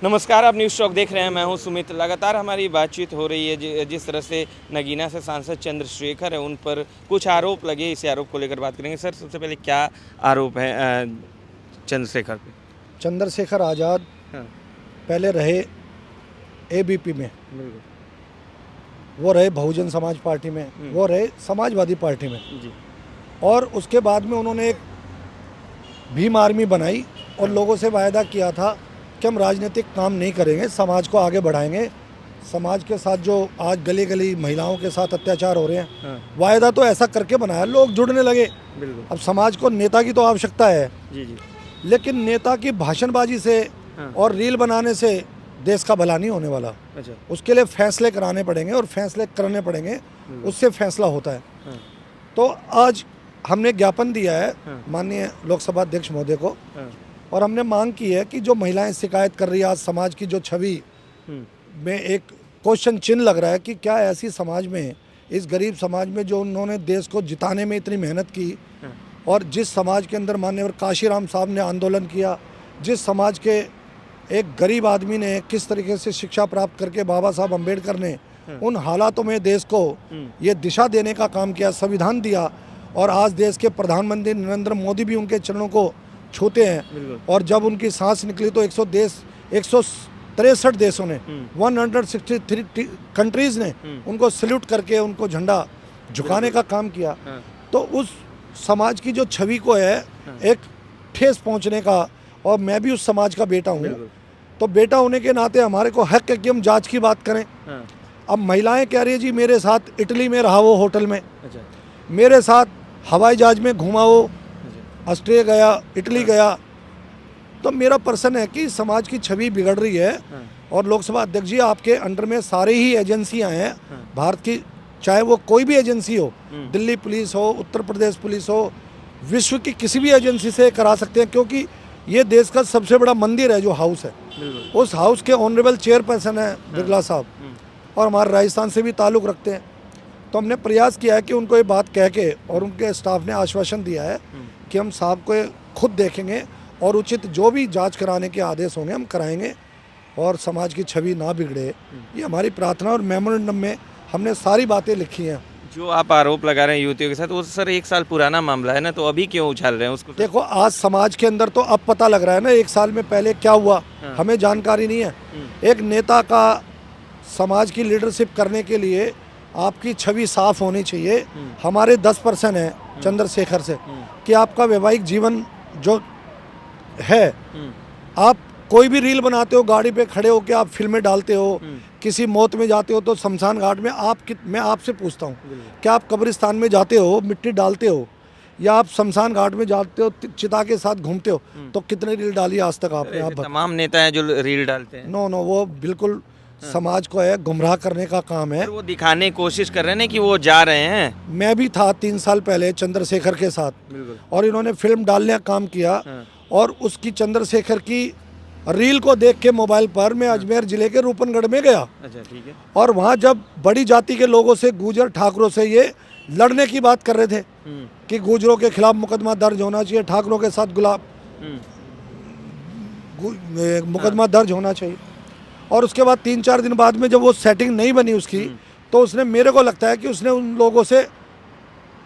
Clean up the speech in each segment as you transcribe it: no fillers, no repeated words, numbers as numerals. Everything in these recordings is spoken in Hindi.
नमस्कार, आप न्यूज़ चौक देख रहे हैं। मैं हूं सुमित। लगातार हमारी बातचीत हो रही है जिस तरह से नगीना से सांसद चंद्रशेखर है, उन पर कुछ आरोप लगे। इसी आरोप को लेकर बात करेंगे। सर, सबसे पहले क्या आरोप है चंद्रशेखर पे? चंद्रशेखर आज़ाद हाँ, पहले रहे एबीपी में, बिल्कुल। वो रहे बहुजन समाज पार्टी में, वो रहे समाजवादी पार्टी में, जी। और उसके बाद में उन्होंने एक भीम आर्मी बनाई और लोगों से वायदा किया था कि हम राजनीतिक काम नहीं करेंगे, समाज को आगे बढ़ाएंगे। समाज के साथ जो आज गली गली महिलाओं के साथ अत्याचार हो रहे हैं, हाँ, वायदा तो ऐसा करके बनाया, लोग जुड़ने लगे। बिल्कुल। अब समाज को नेता की तो आवश्यकता है, जी, जी। लेकिन नेता की भाषणबाजी से हाँ। और रील बनाने से देश का भला नहीं होने वाला। अच्छा। उसके लिए फैसले कराने पड़ेंगे और फैसले करने पड़ेंगे, उससे फैसला होता है। हाँ, तो आज हमने ज्ञापन दिया है हाँ। माननीय लोकसभा अध्यक्ष महोदय को, हाँ, और हमने मांग की है कि जो महिलाएं शिकायत कर रही है, आज समाज की जो छवि में एक क्वेश्चन चिन्ह लग रहा है कि क्या ऐसी समाज में, इस गरीब समाज में जो उन्होंने देश को जिताने में इतनी मेहनत की, हाँ, और जिस समाज के अंदर माननीय काशीराम साहब ने आंदोलन किया, जिस समाज के एक गरीब आदमी ने किस तरीके से शिक्षा प्राप्त करके बाबा साहब अम्बेडकर ने उन हालातों में देश को ये दिशा देने का काम किया, संविधान दिया, और आज देश के प्रधानमंत्री नरेंद्र मोदी भी उनके चरणों को छूते हैं। और जब उनकी सांस निकली तो 163 देशों ने, 163 कंट्रीज़ ने उनको सल्यूट करके उनको झंडा झुकाने का काम किया। तो उस समाज की जो छवि को है एक ठेस पहुंचने का, और मैं भी उस समाज का बेटा हूं, तो बेटा होने के नाते हमारे को हक है कि हम जांच की बात करें। अब महिलाएं कह रही है जी मेरे साथ इटली में रहा वो होटल में, मेरे साथ हवाई जहाज में घूमा वो, ऑस्ट्रेलिया गया, इटली गया। तो मेरा प्रश्न है कि समाज की छवि बिगड़ रही है। और लोकसभा अध्यक्ष जी, आपके अंडर में सारे ही एजेंसियां हैं भारत की, चाहे वो कोई भी एजेंसी हो, दिल्ली पुलिस हो, उत्तर प्रदेश पुलिस हो, विश्व की किसी भी एजेंसी से करा सकते हैं, क्योंकि ये देश का सबसे बड़ा मंदिर है जो हाउस है। उस हाउस के ऑनरेबल चेयरपर्सन है बिरला साहब, और हमारे राजस्थान से भी ताल्लुक़ रखते हैं। तो हमने प्रयास किया है कि उनको ये बात कह के, और उनके स्टाफ ने आश्वासन दिया है कि हम साहब को खुद देखेंगे और उचित जो भी जांच कराने के आदेश होंगे हम कराएंगे, और समाज की छवि ना बिगड़े, ये हमारी प्रार्थना। और मेमोरेंडम में हमने सारी बातें लिखी हैं। जो आप आरोप लगा रहे हैं युवतियों के साथ, वो सर 1 साल पुराना मामला है ना, तो अभी क्यों उछाल रहे हैं उसको? देखो, आज समाज के अंदर तो अब पता लग रहा है ना, 1 साल में पहले क्या हुआ हमें जानकारी नहीं है। एक नेता का समाज की लीडरशिप करने के लिए आपकी छवि साफ होनी चाहिए। हमारे 10% है चंद्रशेखर से कि आपका वैवाहिक जीवन जो है, आप कोई भी रील बनाते हो, गाड़ी पे खड़े होकर आप फिल्में डालते हो, किसी मौत में जाते हो तो शमशान घाट में मैं आपसे पूछता हूँ, क्या आप कब्रिस्तान में जाते हो, मिट्टी डालते हो, या आप शमशान घाट में जाते हो चिता के साथ घूमते हो? तो कितने रील डाली आज तक आपने? आप तमाम नेता हैं जो रील डालते हैं। नो, वो बिल्कुल समाज को है गुमराह करने का काम है। वो दिखाने की कोशिश कर रहे हैं कि वो जा रहे हैं। मैं भी था 3 साल पहले चंद्रशेखर के साथ, और इन्होंने फिल्म डालने का काम किया, और उसकी चंद्रशेखर की रील को देख के मोबाइल पर मैं अजमेर जिले के रूपनगढ़ में गया। अच्छा, ठीक है। और वहाँ जब बड़ी जाति के लोगों से, गुर्जर ठाकुरों से ये लड़ने की बात कर रहे थे कि गुर्जरों के खिलाफ मुकदमा दर्ज होना चाहिए, ठाकुरों के साथ मुकदमा दर्ज होना चाहिए। और उसके बाद 3-4 दिन बाद में जब वो सेटिंग नहीं बनी उसकी, तो उसने, मेरे को लगता है कि उसने उन लोगों से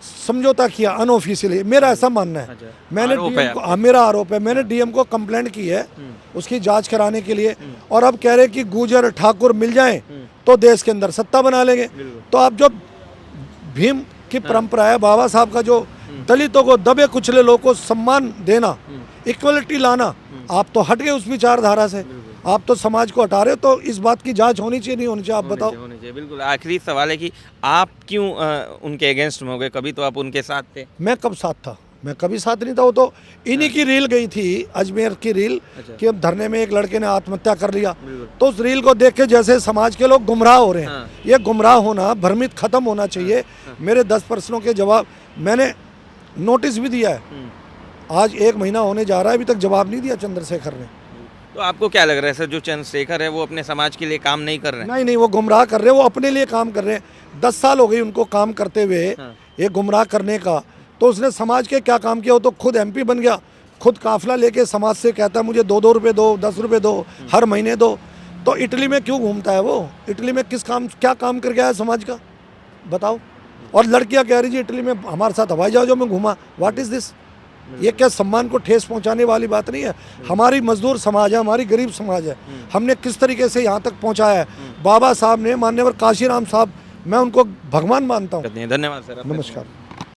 समझौता किया अनऑफिशियली, मेरा ऐसा मानना है। मैंने डीएम को, मेरा आरोप है, मैंने डीएम को कंप्लेंट की है उसकी जांच कराने के लिए। और अब कह रहे कि गुर्जर ठाकुर मिल जाएं तो देश के अंदर सत्ता बना लेंगे। तो अब जो भीम की परंपरा है, बाबा साहब का जो दलितों को, दबे कुचले लोगों को सम्मान देना, इक्वलिटी लाना, आप तो हट गए उस विचारधारा से, आप तो समाज को हटा रहे हो। तो इस बात की जांच होनी चाहिए, नहीं होनी चाहिए, आप बताओ? होनी चाहिए, बिल्कुल। आखिरी सवाल है कि आप क्यों उनके अगेंस्ट में हो गए? कभी तो आप उनके साथ थे। मैं कब साथ था? मैं कभी साथ नहीं था। वो तो इन्हीं की रील गई थी, अजमेर की रील, कि अब धरने में एक लड़के ने आत्महत्या कर लिया। तो उस रील को देख के जैसे समाज के लोग गुमराह हो रहे हैं, ये गुमराह होना, भ्रमित खत्म होना चाहिए। मेरे 10 प्रश्नों के जवाब मैंने नोटिस भी दिया है, आज 1 महीना होने जा रहा है, अभी तक जवाब नहीं दिया चंद्रशेखर ने। तो आपको क्या लग रहा है सर, जो चंद्रशेखर है वो अपने समाज के लिए काम नहीं कर रहे हैं? नहीं, वो गुमराह कर रहे हैं, वो अपने लिए काम कर रहे हैं। 10 साल हो गई उनको काम करते हुए, ये गुमराह करने का। तो उसने समाज के क्या काम किया? वो तो खुद एमपी बन गया, खुद काफिला लेके समाज से कहता है मुझे 2-2 रुपए दो, 10 रुपए दो, हर महीने दो, तो इटली में क्यों घूमता है वो? इटली में क्या काम कर गया है समाज का, बताओ? और लड़कियां कह रही जी इटली में हमारे साथ हवाई जहाज़ों में घूमा। What is this? ये क्या सम्मान को ठेस पहुंचाने वाली बात नहीं है? हमारी मजदूर समाज है, हमारी गरीब समाज है, हमने किस तरीके से यहाँ तक पहुँचाया है। बाबा साहब ने, माननीय काशीराम साहब, मैं उनको भगवान मानता हूँ। धन्यवाद सर। नमस्कार।